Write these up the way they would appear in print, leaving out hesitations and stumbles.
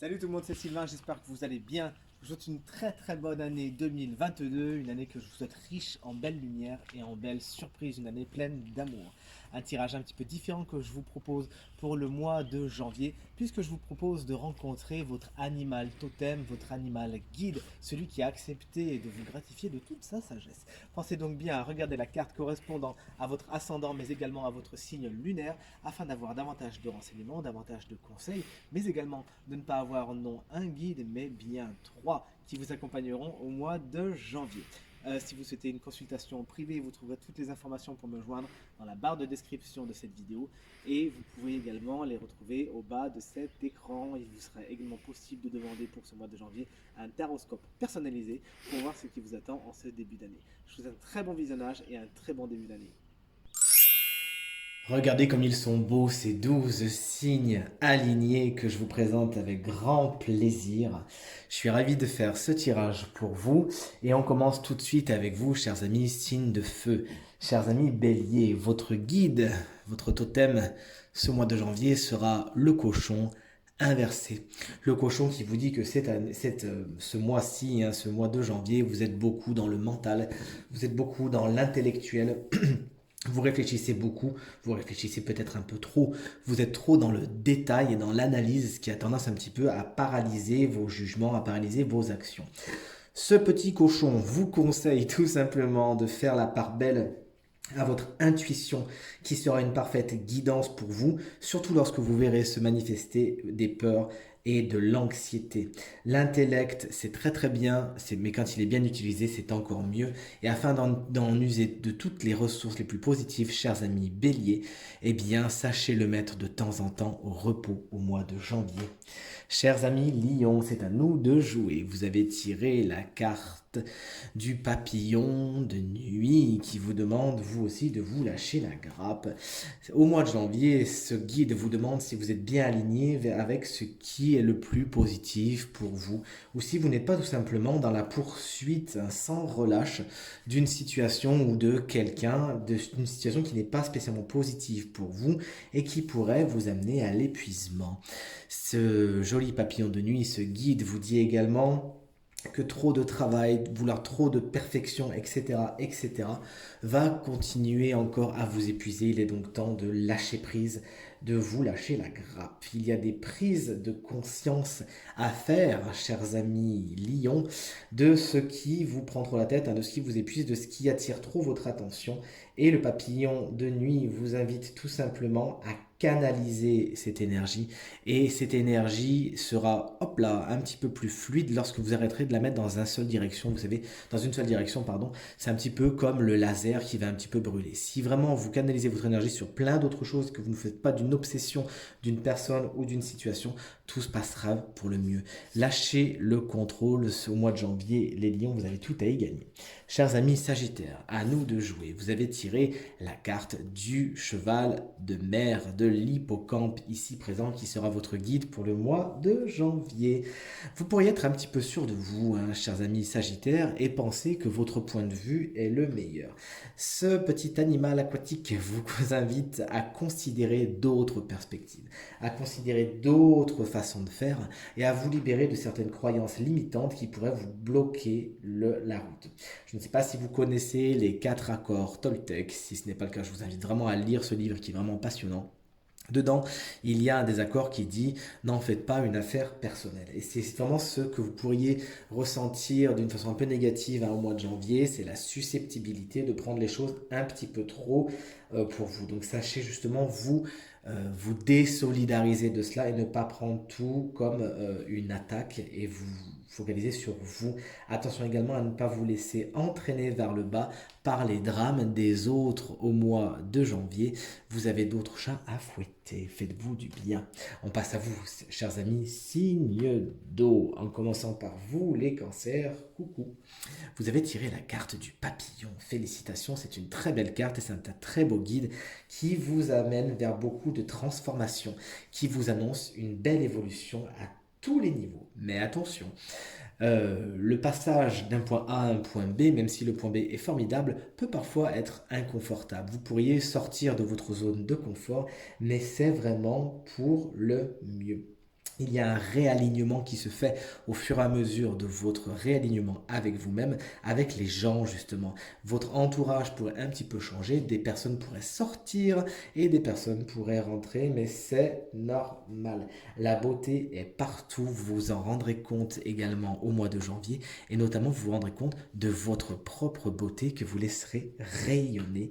Salut tout le monde, c'est Sylvain, j'espère que vous allez bien. Je vous souhaite une très bonne année 2022, une année que je vous souhaite riche en belles lumières et en belles surprises, une année pleine d'amour. Un tirage un petit peu différent que je vous propose pour le mois de janvier, puisque je vous propose de rencontrer votre animal totem, votre animal guide, celui qui a accepté de vous gratifier de toute sa sagesse. Pensez donc bien à regarder la carte correspondant à votre ascendant, mais également à votre signe lunaire, afin d'avoir davantage de renseignements, davantage de conseils, mais également de ne pas avoir non un guide, mais bien trois qui vous accompagneront au mois de janvier. Si vous souhaitez une consultation privée, vous trouverez toutes les informations pour me joindre dans la barre de description de cette vidéo et vous pouvez également les retrouver au bas de cet écran. Il vous sera également possible de demander pour ce mois de janvier un taroscope personnalisé pour voir ce qui vous attend en ce début d'année. Je vous souhaite un très bon visionnage et un très bon début d'année. Regardez comme ils sont beaux ces 12 signes alignés que je vous présente avec grand plaisir. Je suis ravi de faire ce tirage pour vous et on commence tout de suite avec vous, chers amis, signes de feu. Chers amis bélier, votre guide, votre totem ce mois de janvier sera le cochon inversé. Le cochon qui vous dit que ce mois-ci, ce mois de janvier, vous êtes beaucoup dans le mental, vous êtes beaucoup dans l'intellectuel. Vous réfléchissez beaucoup, vous réfléchissez peut-être un peu trop, vous êtes trop dans le détail et dans l'analyse, ce qui a tendance un petit peu à paralyser vos jugements, à paralyser vos actions. Ce petit cochon vous conseille tout simplement de faire la part belle à votre intuition qui sera une parfaite guidance pour vous, surtout lorsque vous verrez se manifester des peurs et de l'anxiété. L'intellect, c'est très bien, mais quand il est bien utilisé, c'est encore mieux. Et afin d'en user de toutes les ressources les plus positives, chers amis béliers, eh bien, sachez le mettre de temps en temps au repos au mois de janvier. Chers amis lions, c'est à nous de jouer. Vous avez tiré la carte du papillon de nuit qui vous demande vous aussi de vous lâcher la grappe. Au mois de janvier, ce guide vous demande si vous êtes bien aligné avec ce qui est le plus positif pour vous ou si vous n'êtes pas tout simplement dans la poursuite sans relâche d'une situation ou de quelqu'un, d'une situation qui n'est pas spécialement positive pour vous et qui pourrait vous amener à l'épuisement. Ce joli papillon de nuit, ce guide vous dit également que trop de travail, vouloir trop de perfection, etc., va continuer encore à vous épuiser. Il est donc temps de lâcher prise, de vous lâcher la grappe. Il y a des prises de conscience à faire, chers amis lions, de ce qui vous prend trop la tête, de ce qui vous épuise, de ce qui attire trop votre attention. Et le papillon de nuit vous invite tout simplement à canaliser cette énergie et cette énergie sera hop là un petit peu plus fluide lorsque vous arrêterez de la mettre dans une seule direction. Vous savez, dans une seule direction, pardon, c'est un petit peu comme le laser qui va un petit peu brûler. Si vraiment vous canalisez votre énergie sur plein d'autres choses, que vous ne faites pas d'une obsession d'une personne ou d'une situation, tout se passera pour le mieux. Lâchez le contrôle au mois de janvier, les lions, vous avez tout à y gagner. Chers amis Sagittaires, à nous de jouer. Vous avez tiré la carte du cheval de mer, de l'hippocampe ici présent, qui sera votre guide pour le mois de janvier. Vous pourriez être un petit peu sûr de vous, chers amis Sagittaires, et penser que votre point de vue est le meilleur. Ce petit animal aquatique vous invite à considérer d'autres perspectives, à considérer d'autres façons de faire et à vous libérer de certaines croyances limitantes qui pourraient vous bloquer la route. Je ne sais pas si vous connaissez les 4 accords Toltec. Si ce n'est pas le cas, je vous invite vraiment à lire ce livre qui est vraiment passionnant. Dedans, il y a un des accords qui dit n'en faites pas une affaire personnelle. Et c'est vraiment ce que vous pourriez ressentir d'une façon un peu négative au mois de janvier, c'est la susceptibilité de prendre les choses un petit peu trop pour vous. Donc sachez justement vous désolidariser de cela et ne pas prendre tout comme une attaque et vous focaliser sur vous. Attention également à ne pas vous laisser entraîner vers le bas par les drames des autres au mois de janvier. Vous avez d'autres chats à fouetter. Faites-vous du bien. On passe à vous, chers amis, signe d'eau. En commençant par vous, les cancers. Coucou. Vous avez tiré la carte du papillon. Félicitations, c'est une très belle carte et c'est un très beau guide qui vous amène vers beaucoup de transformations, qui vous annonce une belle évolution à tous les niveaux. Mais attention, le passage d'un point A à un point B, même si le point B est formidable, peut parfois être inconfortable. Vous pourriez sortir de votre zone de confort, mais c'est vraiment pour le mieux. Il y a un réalignement qui se fait au fur et à mesure de votre réalignement avec vous-même, avec les gens justement. Votre entourage pourrait un petit peu changer, des personnes pourraient sortir et des personnes pourraient rentrer, mais c'est normal. La beauté est partout, vous vous en rendrez compte également au mois de janvier et notamment vous vous rendrez compte de votre propre beauté que vous laisserez rayonner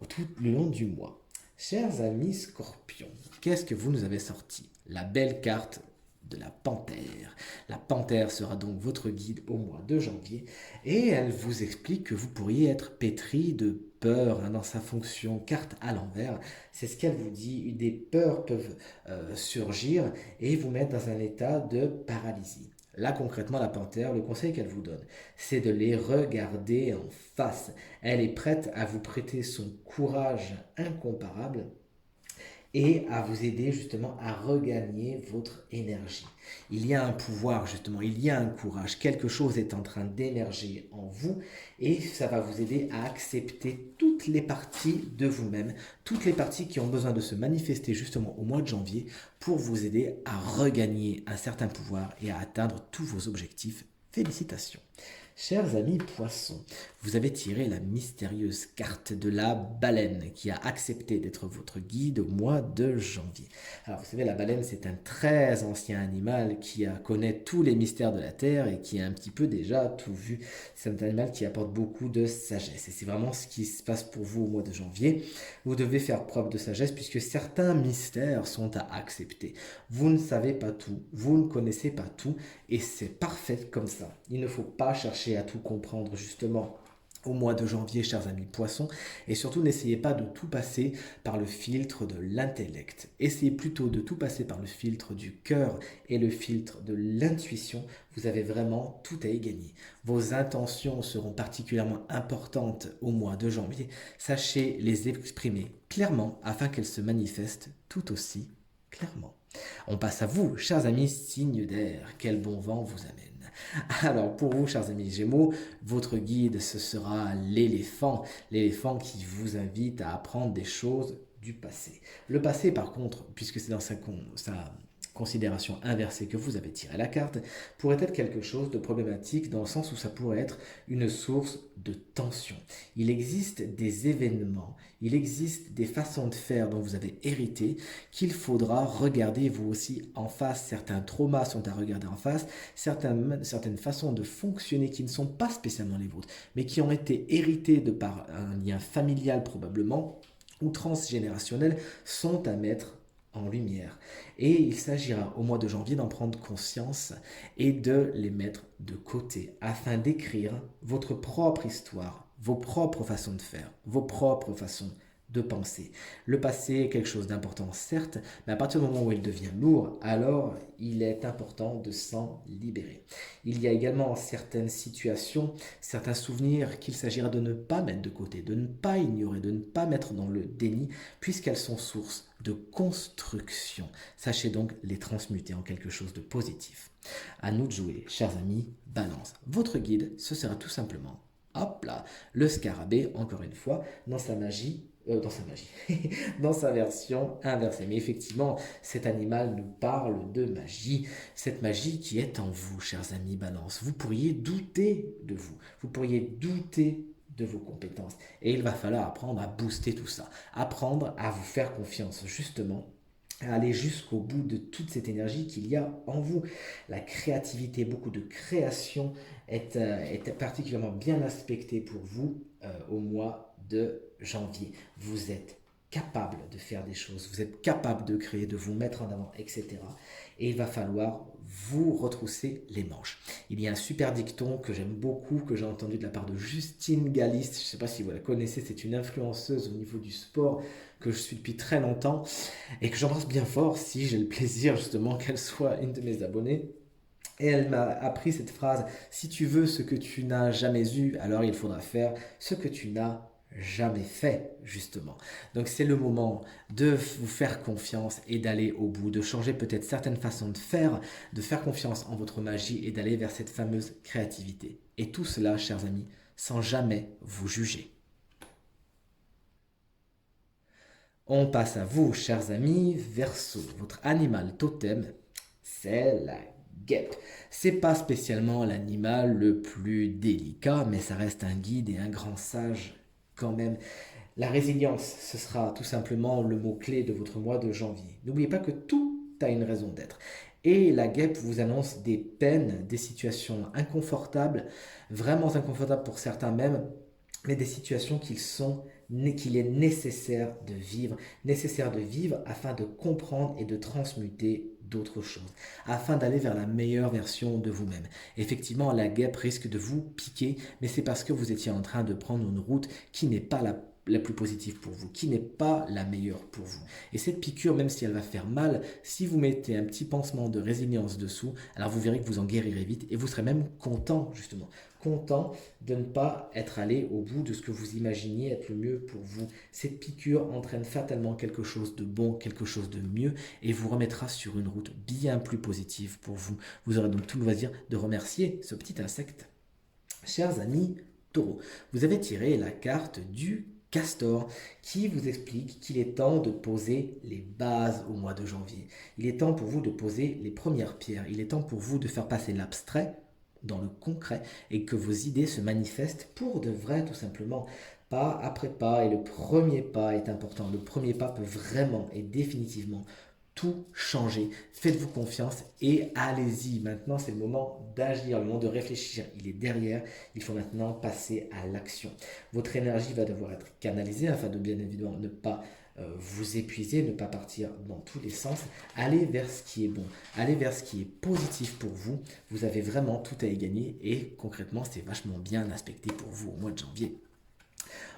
tout le long du mois. Chers amis scorpions, qu'est-ce que vous nous avez sorti? La belle carte de la panthère. La panthère sera donc votre guide au mois de janvier et elle vous explique que vous pourriez être pétri de peur dans sa fonction carte à l'envers. C'est ce qu'elle vous dit. Des peurs peuvent surgir et vous mettre dans un état de paralysie. Là, concrètement, la panthère, le conseil qu'elle vous donne, c'est de les regarder en face. Elle est prête à vous prêter son courage incomparable et à vous aider justement à regagner votre énergie. Il y a un pouvoir justement, il y a un courage, quelque chose est en train d'émerger en vous et ça va vous aider à accepter toutes les parties de vous-même, toutes les parties qui ont besoin de se manifester justement au mois de janvier pour vous aider à regagner un certain pouvoir et à atteindre tous vos objectifs. Félicitations. Chers amis poissons, vous avez tiré la mystérieuse carte de la baleine qui a accepté d'être votre guide au mois de janvier. Alors vous savez, la baleine c'est un très ancien animal qui connaît tous les mystères de la Terre et qui a un petit peu déjà tout vu. C'est un animal qui apporte beaucoup de sagesse et c'est vraiment ce qui se passe pour vous au mois de janvier. Vous devez faire preuve de sagesse puisque certains mystères sont à accepter. Vous ne savez pas tout, vous ne connaissez pas tout et c'est parfait comme ça. Il ne faut pas chercher à tout comprendre justement au mois de janvier, chers amis poissons, et surtout n'essayez pas de tout passer par le filtre de l'intellect. Essayez plutôt de tout passer par le filtre du cœur et le filtre de l'intuition. Vous avez vraiment tout à y gagner. Vos intentions seront particulièrement importantes au mois de janvier. Sachez les exprimer clairement afin qu'elles se manifestent tout aussi clairement. On passe à vous, chers amis signes d'air. Quel bon vent vous amène. Alors pour vous, chers amis Gémeaux, votre guide, ce sera l'éléphant. L'éléphant qui vous invite à apprendre des choses du passé. Le passé, par contre, puisque c'est dans sa considération inversée que vous avez tiré la carte, pourrait être quelque chose de problématique dans le sens où ça pourrait être une source de tension. Il existe des événements, il existe des façons de faire dont vous avez hérité qu'il faudra regarder vous aussi en face. Certains traumas sont à regarder en face, certaines façons de fonctionner qui ne sont pas spécialement les vôtres, mais qui ont été héritées de par un lien familial probablement ou transgénérationnel sont à mettre en lumière. Et il s'agira au mois de janvier d'en prendre conscience et de les mettre de côté afin d'écrire votre propre histoire, vos propres façons de faire, vos propres façons de penser. Le passé est quelque chose d'important, certes, mais à partir du moment où il devient lourd, alors il est important de s'en libérer. Il y a également certaines situations, certains souvenirs qu'il s'agira de ne pas mettre de côté, de ne pas ignorer, de ne pas mettre dans le déni, puisqu'elles sont source de construction. Sachez donc les transmuter en quelque chose de positif. À nous de jouer, chers amis, balance. Votre guide, ce sera tout simplement, hop là, le scarabée, encore une fois, dans sa magie, dans sa version inversée. Mais effectivement, cet animal nous parle de magie, cette magie qui est en vous, chers amis Balance. Vous pourriez douter de vous, vous pourriez douter de vos compétences. Et il va falloir apprendre à booster tout ça, apprendre à vous faire confiance, justement, à aller jusqu'au bout de toute cette énergie qu'il y a en vous. La créativité, beaucoup de création est particulièrement bien aspectée pour vous au mois de janvier. Vous êtes capable de faire des choses, vous êtes capable de créer, de vous mettre en avant, etc. Et il va falloir vous retrousser les manches. Il y a un super dicton que j'aime beaucoup, que j'ai entendu de la part de Justine Gallist. Je ne sais pas si vous la connaissez, c'est une influenceuse au niveau du sport que je suis depuis très longtemps et que j'embrasse bien fort si j'ai le plaisir justement qu'elle soit une de mes abonnées. Et elle m'a appris cette phrase: si tu veux ce que tu n'as jamais eu, alors il faudra faire ce que tu n'as jamais fait, justement. Donc c'est le moment de vous faire confiance et d'aller au bout, de changer peut-être certaines façons de faire confiance en votre magie et d'aller vers cette fameuse créativité. Et tout cela, chers amis, sans jamais vous juger. On passe à vous, chers amis, Verseau. Votre animal totem, c'est la guêpe. C'est pas spécialement l'animal le plus délicat, mais ça reste un guide et un grand sage quand même. La résilience, ce sera tout simplement le mot-clé de votre mois de janvier. N'oubliez pas que tout a une raison d'être. Et la guêpe vous annonce des peines, des situations inconfortables, vraiment inconfortables pour certains même, mais des situations qu'il est nécessaire de vivre afin de comprendre et de transmuter d'autres choses, afin d'aller vers la meilleure version de vous-même. Effectivement, la guêpe risque de vous piquer, mais c'est parce que vous étiez en train de prendre une route qui n'est pas la plus positive pour vous, qui n'est pas la meilleure pour vous. Et cette piqûre, même si elle va faire mal, si vous mettez un petit pansement de résilience dessous, alors vous verrez que vous en guérirez vite et vous serez même content, justement, content de ne pas être allé au bout de ce que vous imaginiez être le mieux pour vous. Cette piqûre entraîne fatalement quelque chose de bon, quelque chose de mieux et vous remettra sur une route bien plus positive pour vous. Vous aurez donc tout le loisir de remercier ce petit insecte. Chers amis taureaux, vous avez tiré la carte du Castor qui vous explique qu'il est temps de poser les bases au mois de janvier. Il est temps pour vous de poser les premières pierres. Il est temps pour vous de faire passer l'abstrait dans le concret et que vos idées se manifestent pour de vrai tout simplement. Pas après pas, et le premier pas est important. Le premier pas peut vraiment et définitivement tout changer. Faites-vous confiance et allez-y. Maintenant, c'est le moment d'agir, le moment de réfléchir. Il est derrière. Il faut maintenant passer à l'action. Votre énergie va devoir être canalisée afin de bien évidemment ne pas vous épuiser, ne pas partir dans tous les sens. Allez vers ce qui est bon. Allez vers ce qui est positif pour vous. Vous avez vraiment tout à y gagner et concrètement, c'est vachement bien aspecté pour vous au mois de janvier.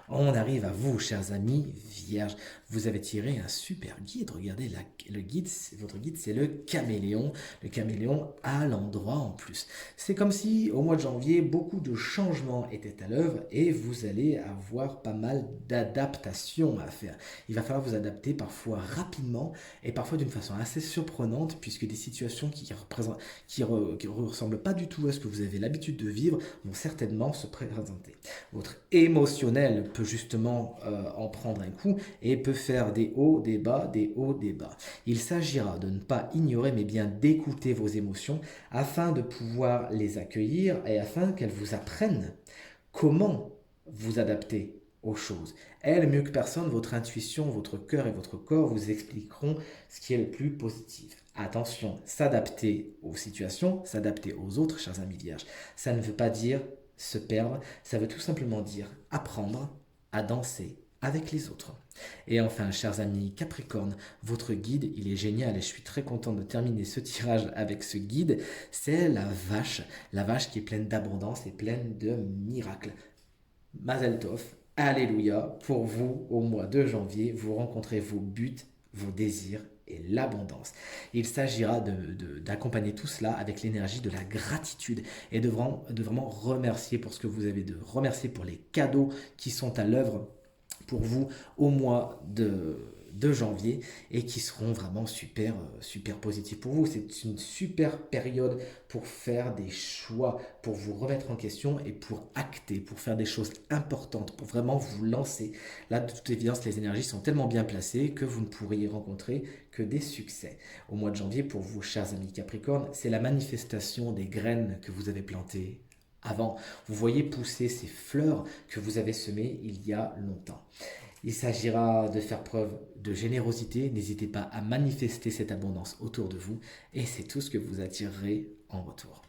On arrive à vous, chers amis vierges. Vous avez tiré un super guide. Regardez, le guide, votre guide, c'est le caméléon. Le caméléon à l'endroit en plus. C'est comme si au mois de janvier, beaucoup de changements étaient à l'œuvre et vous allez avoir pas mal d'adaptations à faire. Il va falloir vous adapter parfois rapidement et parfois d'une façon assez surprenante puisque des situations qui ressemblent pas du tout à ce que vous avez l'habitude de vivre vont certainement se présenter. Votre émotionnel peut justement en prendre un coup et peut faire des hauts, des bas, des hauts, des bas. Il s'agira de ne pas ignorer mais bien d'écouter vos émotions afin de pouvoir les accueillir et afin qu'elles vous apprennent comment vous adapter aux choses. Elles, mieux que personne, votre intuition, votre cœur et votre corps vous expliqueront ce qui est le plus positif. Attention, s'adapter aux situations, s'adapter aux autres, chers amis vierges, ça ne veut pas dire se perdre, ça veut tout simplement dire apprendre à danser avec les autres. Et enfin, chers amis Capricorne, votre guide, il est génial et je suis très content de terminer ce tirage avec ce guide. C'est la vache qui est pleine d'abondance et pleine de miracles. Mazel Tov, Alléluia, pour vous au mois de janvier, vous rencontrez vos buts, vos désirs et l'abondance. Il s'agira d'accompagner tout cela avec l'énergie de la gratitude et de vraiment remercier pour ce que vous avez, de remercier pour les cadeaux qui sont à l'œuvre pour vous au mois de janvier et qui seront vraiment super positifs pour vous. C'est une super période pour faire des choix, pour vous remettre en question et pour acter, pour faire des choses importantes, pour vraiment vous lancer. Là, de toute évidence, les énergies sont tellement bien placées que vous ne pourriez rencontrer que des succès. Au mois de janvier, pour vous, chers amis Capricorne, c'est la manifestation des graines que vous avez plantées avant. Vous voyez pousser ces fleurs que vous avez semées il y a longtemps. Il s'agira de faire preuve de générosité. N'hésitez pas à manifester cette abondance autour de vous et c'est tout ce que vous attirerez en retour.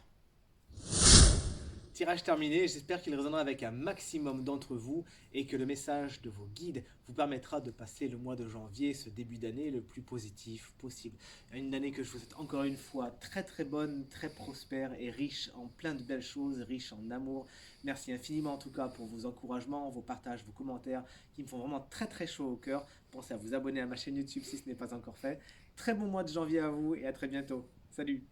Tirage terminé, j'espère qu'il résonnera avec un maximum d'entre vous et que le message de vos guides vous permettra de passer le mois de janvier, ce début d'année, le plus positif possible. Une année que je vous souhaite encore une fois très bonne, très prospère et riche en plein de belles choses, riche en amour. Merci infiniment en tout cas pour vos encouragements, vos partages, vos commentaires qui me font vraiment très chaud au cœur. Pensez à vous abonner à ma chaîne YouTube si ce n'est pas encore fait. Très bon mois de janvier à vous et à très bientôt. Salut!